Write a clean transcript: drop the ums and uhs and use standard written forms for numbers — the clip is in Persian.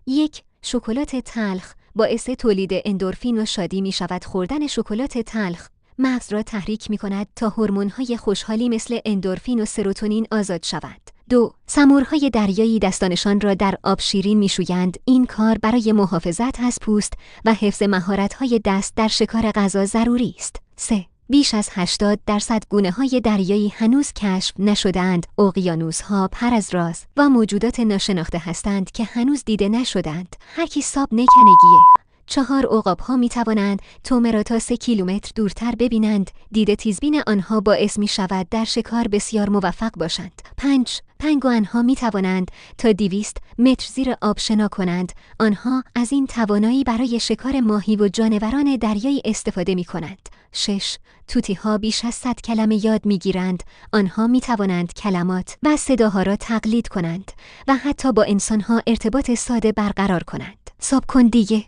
1. شکلات تلخ باعث تولید اندورفین و شادی می شود. خوردن شکلات تلخ مغز را تحریک می کند تا هورمون‌های خوشحالی مثل اندورفین و سروتونین آزاد شود. 2. سمورهای دریایی دستانشان را در آب شیرین می‌شویند. این کار برای محافظت از پوست و حفظ مهارت‌های دست در شکار غذا ضروری است. 3. بیش از 80% گونه‌های دریایی هنوز کشف نشده‌اند. اقیانوس‌ها پر از راز و موجودات ناشناخته هستند که هنوز دیده نشدند. هر کی ساب نکنگیه. 4. عقاب‌ها می‌توانند تومه را تا 3 کیلومتر دورتر ببینند. دید تیزبین آنها باعث می‌شود در شکار بسیار موفق باشند. 5. پنگوئن‌ها می‌توانند تا 200 متر زیر آب شنا کنند. آنها از این توانایی برای شکار ماهی و جانوران دریایی استفاده می‌کنند. 6. طوطی‌ها بیش از 100 کلمه یاد می‌گیرند. آنها می‌توانند کلمات و صداها را تقلید کنند و حتی با انسان‌ها ارتباط ساده برقرار کنند. ساب کن دیگه.